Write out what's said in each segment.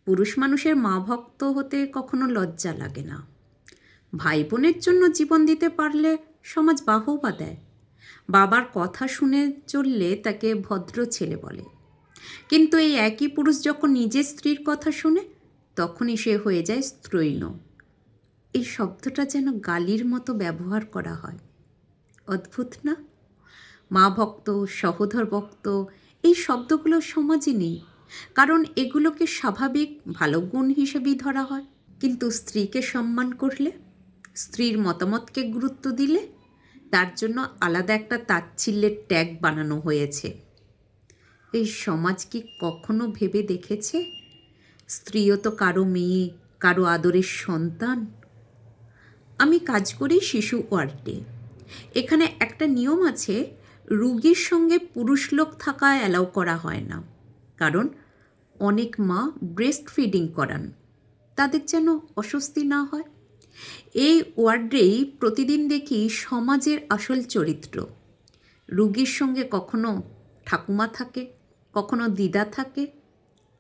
পুরুষ মানুষের মা ভক্ত হতে কখনো লজ্জা লাগে না। ভাই বোনের জন্য জীবন দিতে পারলে সমাজ বাহবা দেয়। বাবার কথা শুনে চললে তাকে ভদ্র ছেলে বলে। কিন্তু এই একই পুরুষ যখন নিজের স্ত্রীর কথা শুনে, তখনই সে হয়ে যায় স্ত্রৈণ। এই শব্দটা যেন গালির মতো ব্যবহার করা হয়। অদ্ভুত না? মা ভক্ত, সহোদর ভক্ত, এই শব্দগুলো সমাজে নেই, কারণ এগুলোকে স্বাভাবিক ভালো গুণ হিসেবেই ধরা হয়। কিন্তু স্ত্রীকে সম্মান করলে, স্ত্রীর মতামতকে গুরুত্ব দিলে, তার জন্য আলাদা একটা তাচ্ছিল্যের ট্যাগ বানানো হয়েছে। এই সমাজ কি কখনো ভেবে দেখেছে স্ত্রীও তো কারো মেয়ে, কারো আদরের সন্তান? আমি কাজ করি শিশু ওয়ার্ডে। এখানে একটা নিয়ম আছে, রুগীর সঙ্গে পুরুষ লোক থাকা অ্যালাউ করা হয় না, কারণ অনেক মা ব্রেস্ট ফিডিং করান, তাদের যেন অস্বস্তি না হয়। এই ওয়ার্ডেই প্রতিদিন দেখি সমাজের আসল চরিত্র। রুগীর সঙ্গে কখনো ঠাকুমা থাকে, কখনো দিদা থাকে।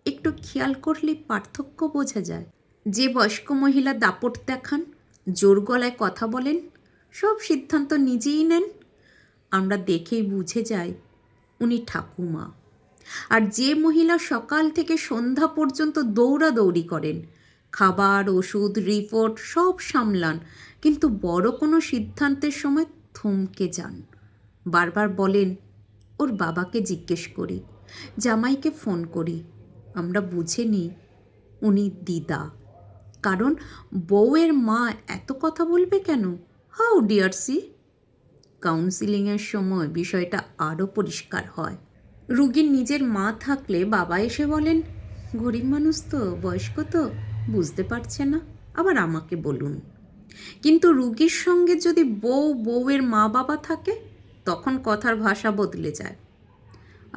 একটু খেয়াল করলে পার্থক্য বোঝা যায়। যে বয়স্ক মহিলা দাপট দেখান, জোর গলায় কথা বলেন, সব সিদ্ধান্ত নিজেই নেন, আমরা দেখেই বুঝে যাই উনি ঠাকুমা। আর যে মহিলা সকাল থেকে সন্ধ্যা পর্যন্ত দৌড়াদৌড়ি করেন, খাবার, ওষুধ, রিপোর্ট সব সামলান, কিন্তু বড় কোনো সিদ্ধান্তের সময় থমকে যান, বারবার বলেন ওর বাবাকে জিজ্ঞেস করি, জামাইকে ফোন করি, আমরা বুঝে নিই উনি দিদা। কারণ বউয়ের মা এত কথা বলবে কেন? How deer C? কাউন্সিলিংয়ের সময় বিষয়টা আরও পরিষ্কার হয়। রুগীর নিজের মা থাকলে বাবা এসে বলেন, গরিব মানুষ তো, বয়স্ক তো, বুঝতে পারছে না, আবার আমাকে বলুন। কিন্তু রুগীর সঙ্গে যদি বউয়ের মা বাবা থাকে, তখন কথার ভাষা বদলে যায়।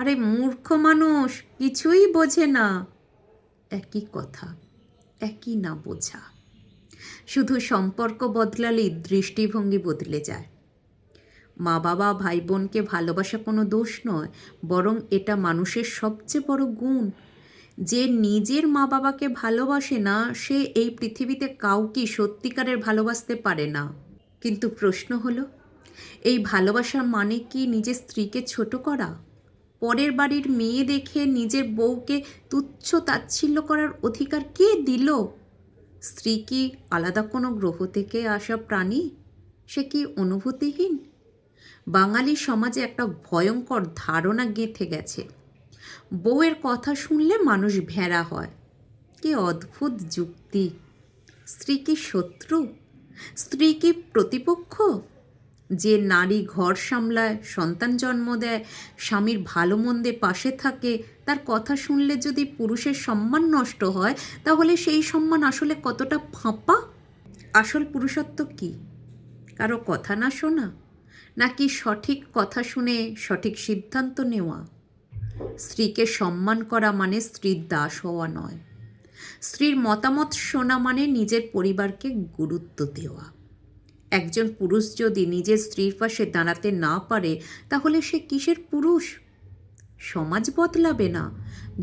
আরে মূর্খ মানুষ, কিছুই বোঝে না। একই কথা, একই না বোঝা। শুধু সম্পর্ক বদলালেই দৃষ্টিভঙ্গি বদলে যায়। মা বাবা ভাই বোনকে ভালোবাসা কোনো দোষ নয়, বরং এটা মানুষের সবচেয়ে বড় গুণ। যে নিজের মা বাবাকে ভালোবাসে না, সে এই পৃথিবীতে কাউকে সত্যিকারের ভালোবাসতে পারে না। কিন্তু প্রশ্ন হলো, এই ভালোবাসার মানে কি নিজের স্ত্রীকে ছোট করা? পরের বাড়ির মেয়ে দেখে নিজের বউকে তুচ্ছ তাচ্ছিল্য করার অধিকার কে দিল? স্ত্রী কি আলাদা কোনো গ্রহ থেকে আসা প্রাণী? সে কি অনুভূতিহীন? বাঙালি সমাজে একটা ভয়ঙ্কর ধারণা গেঁথে গেছে, বউয়ের কথা শুনলে মানুষ ভেড়া হয়। কি অদ্ভুত যুক্তি! স্ত্রী কি শত্রু? স্ত্রী কি প্রতিপক্ষ? যে নারী ঘর সামলায়, সন্তান জন্ম দেয়, স্বামীর ভালো মন্দে পাশে থাকে, তার কথা শুনলে যদি পুরুষের সম্মান নষ্ট হয়, তাহলে সেই সম্মান আসলে কতটা ফাঁপা? আসল পুরুষত্ব কি? কারো কথা না শোনা, নাকি সঠিক কথা শুনে সঠিক সিদ্ধান্ত নেওয়া? স্ত্রীকে সম্মান করা মানে স্ত্রীর দাস হওয়া নয়। স্ত্রীর মতামত শোনা মানে নিজের পরিবারকে গুরুত্ব দেওয়া। একজন পুরুষ যদি নিজের স্ত্রীর পাশে দাঁড়াতে না পারে, তাহলে সে কিসের পুরুষ? সমাজ বদলাবে না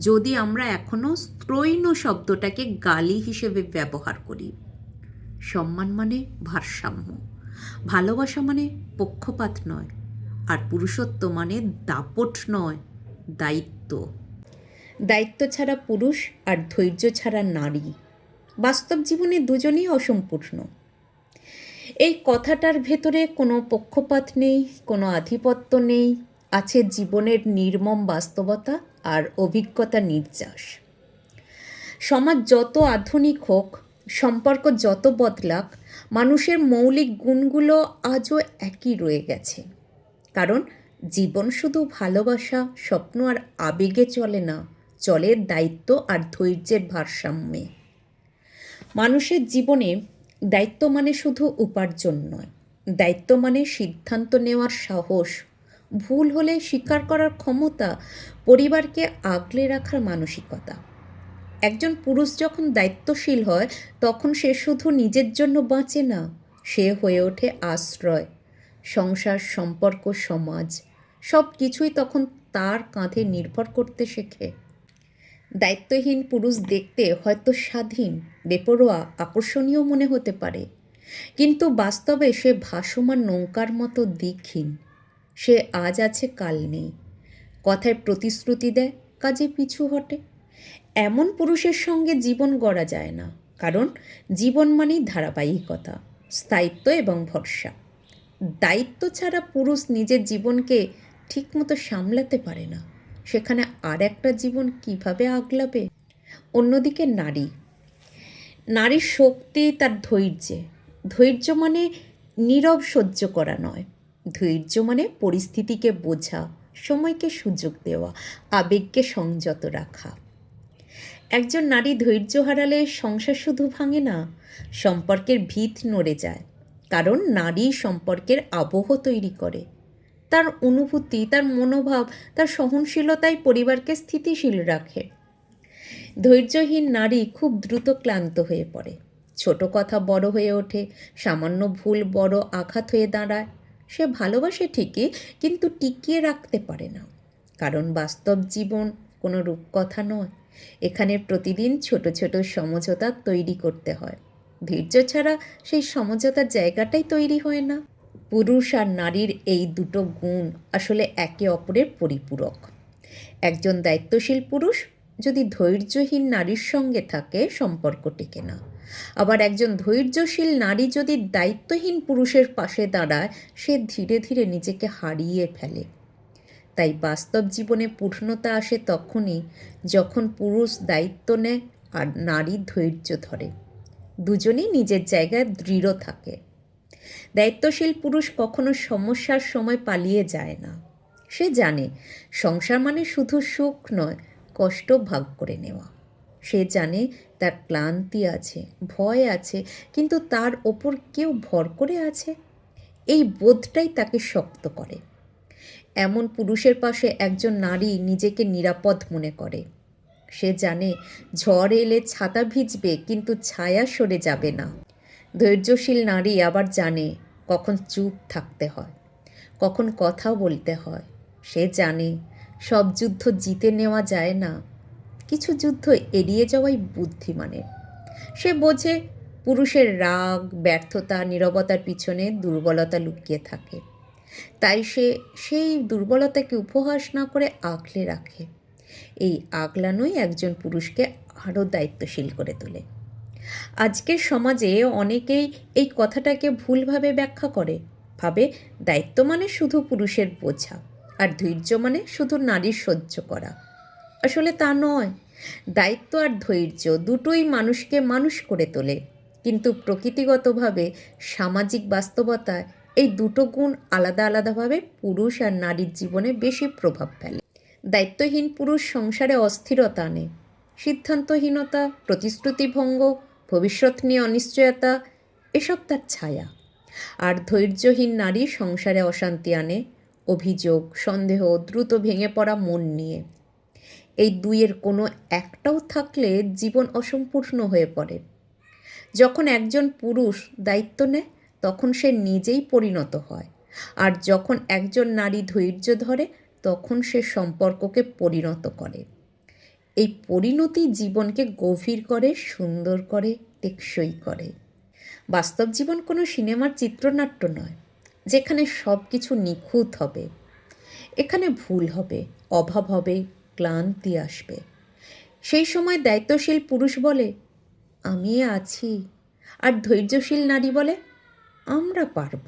যদি আমরা এখনও স্ত্রৈণ শব্দটাকে গালি হিসেবে ব্যবহার করি। সম্মান মানে ভারসাম্য, ভালোবাসা মানে পক্ষপাত নয়, আর পুরুষত্ব মানে দাপট নয়, দায়িত্ব। দায়িত্ব ছাড়া পুরুষ আর ধৈর্য ছাড়া নারী। বাস্তব জীবনে দুজনেই অসম্পূর্ণ। এই কথাটার ভেতরে কোনো পক্ষপাত নেই, কোনো আধিপত্য নেই, আছে জীবনের নির্মম বাস্তবতা আর অভিজ্ঞতা নির্যাস। সমাজ যত আধুনিক হোক, সম্পর্ক যত বদলাক, মানুষের মৌলিক গুণগুলো আজও একই রয়ে গেছে। কারণ জীবন শুধু ভালোবাসা, স্বপ্ন আর আবেগে চলে না, চলে দায়িত্ব আর ধৈর্যের ভারসাম্যে। মানুষের জীবনে দায়িত্ব মানে শুধু উপার্জন নয়, দায়িত্ব মানে সিদ্ধান্ত নেওয়ার সাহস, ভুল হলে স্বীকার করার ক্ষমতা, পরিবারকে আগলে রাখার মানসিকতা। একজন পুরুষ যখন দায়িত্বশীল হয়, তখন সে শুধু নিজের জন্য বাঁচে না, সে হয়ে ওঠে আশ্রয়। সংসার, সম্পর্ক, সমাজ সব কিছুই তখন তার কাঁধে নির্ভর করতে শেখে। দায়িত্বহীন পুরুষ দেখতে হয়তো স্বাধীন, বেপরোয়া, আকর্ষণীয় মনে হতে পারে, কিন্তু বাস্তবে সে ভাসমান নৌকার মতো দিকহীন। সে আজ আছে, কাল নেই, কথায় প্রতিশ্রুতি দেয়, কাজে পিছু হটে। এমন পুরুষের সঙ্গে জীবন গড়া যায় না, কারণ জীবন মানেই ধারাবাহিকতা, স্থায়িত্ব এবং ভরসা। দায়িত্ব ছাড়া পুরুষ নিজের জীবনকে ঠিকমতো সামলাতে পারে না, সেখানে আর একটা জীবন কিভাবে আগলাবে? অন্যদিকে নারীর শক্তি তার ধৈর্যে। ধৈর্য মানে নীরব সহ্য করা নয়, ধৈর্য মানে পরিস্থিতিকে বোঝা, সময়কে সুযোগ দেওয়া, আবেগকে সংযত রাখা। একজন নারী ধৈর্য হারালে সংসার শুধু ভাঙে না, সম্পর্কের ভিত নড়ে যায়। কারণ নারী সম্পর্কের আবহ তৈরি করে। তার অনুভূতি, তার মনোভাব, তার সহনশীলতাই পরিবারকে স্থিতিশীল রাখে। ধৈর্যহীন নারী খুব দ্রুত ক্লান্ত হয়ে পড়ে, ছোট কথা বড় হয়ে ওঠে, সামান্য ভুল বড় আঘাত হয়ে দাঁড়ায়। সে ভালোবাসে ঠিকই, কিন্তু টিকিয়ে রাখতে পারে না, কারণ বাস্তব জীবন কোনো রূপকথা নয়। এখানে প্রতিদিন ছোট ছোট সমঝোতা তৈরি করতে হয়। ধৈর্য ছাড়া সেই সমঝোতার জায়গাটাই তৈরি হয় না। পুরুষ আর নারীর এই দুটো গুণ আসলে একে অপরের পরিপূরক। একজন দায়িত্বশীল পুরুষ যদি ধৈর্যহীন নারীর সঙ্গে থাকে, সম্পর্ক টেকে না। আবার একজন ধৈর্যশীল নারী যদি দায়িত্বহীন পুরুষের পাশে দাঁড়ায়, সে ধীরে ধীরে নিজেকে হারিয়ে ফেলে। তাই বাস্তব জীবনে পূর্ণতা আসে তখনই যখন পুরুষ দায়িত্ব নেয় আর নারী ধৈর্য ধরে। দুজনেই নিজের জায়গায় দৃঢ় থাকে। দায়িত্বশীল পুরুষ কখনো সমস্যার সময় পালিয়ে যায় না। সে জানে সংসার মানে শুধু সুখ নয়, কষ্ট ভাগ করে নেওয়া। সে জানে তার ক্লান্তি আছে, ভয় আছে, কিন্তু তার ওপর কেউ ভর করে আছে। এই বোধটাই তাকে শক্ত করে। এমন পুরুষের পাশে একজন নারী নিজেকে নিরাপদ মনে করে। সে জানে ঝড় এলে ছাতা ভিজবে, কিন্তু ছায়া সরে যাবে না। ধৈর্যশীল নারী আবার জানে কখন চুপ থাকতে হয়, কখন কথা বলতে হয়। সে জানে সব যুদ্ধ জিতে নেওয়া যায় না, কিছু যুদ্ধ এড়িয়ে যাওয়াই বুদ্ধিমানের। সে বোঝে পুরুষের রাগ, ব্যর্থতা, নীরবতার পিছনে দুর্বলতা লুকিয়ে থাকে। তাই সে সেই দুর্বলতাকে উপহাস না করে আগলে রাখে। এই আগলানোই একজন পুরুষকে আরও দায়িত্বশীল করে তোলে। আজকের সমাজে অনেকেই এই কথাটাকে ভুলভাবে ব্যাখ্যা করে, ভাবে দায়িত্ব মানে শুধু পুরুষের বোঝা, আর ধৈর্য মানে শুধু নারীর সহ্য করা। আসলে তা নয়। দায়িত্ব আর ধৈর্য দুটোই মানুষকে মানুষ করে তোলে, কিন্তু প্রকৃতিগতভাবে সামাজিক বাস্তবতায় এই দুটো গুণ আলাদা আলাদাভাবে পুরুষ আর নারীর জীবনে বেশি প্রভাব ফেলে। দায়িত্বহীন পুরুষ সংসারে অস্থিরতা আনে, সিদ্ধান্তহীনতা, প্রতিশ্রুতিভঙ্গ, ভবিষ্যৎ নিয়ে অনিশ্চয়তা, এসব তার ছায়া। আর ধৈর্যহীন নারী সংসারে অশান্তি আনে, অভিযোগ, সন্দেহ, দ্রুত ভেঙে পড়া মন নিয়ে। এই দুইয়ের কোনো একটাও থাকলে জীবন অসম্পূর্ণ হয়ে পড়ে। যখন একজন পুরুষ দায়িত্ব নেয়, তখন সে নিজেই পরিণত হয়, আর যখন একজন নারী ধৈর্য ধরে, তখন সে সম্পর্ককে পরিণত করে। এই পরিণতি জীবনকে গভীর করে, সুন্দর করে, টেকসই করে। বাস্তব জীবন কোনো সিনেমার চিত্রনাট্য নয়, যেখানে সব কিছু নিখুঁত হবে। এখানে ভুল হবে, অভাব হবে, ক্লান্তি আসবে। সেই সময় দায়িত্বশীল পুরুষ বলে, আমি আছি, আর ধৈর্যশীল নারী বলে, আমরা পারব।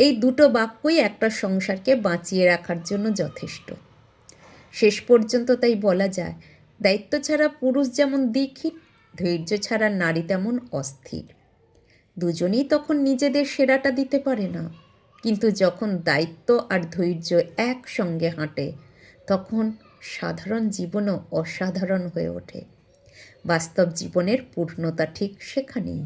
এই দুটো বাক্যই একটা সংসারকে বাঁচিয়ে রাখার জন্য যথেষ্ট। শেষ পর্যন্ত তাই বলা যায়, দায়িত্ব ছাড়া পুরুষ যেমন দিকহীন, ধৈর্য ছাড়া নারী তেমন অস্থির। দুজনেই তখন নিজেদের সেরাটা দিতে পারে না, কিন্তু যখন দায়িত্ব আর ধৈর্য একসঙ্গে হাঁটে, তখন সাধারণ জীবনও অসাধারণ হয়ে ওঠে। বাস্তব জীবনের পূর্ণতা ঠিক সেখানেই।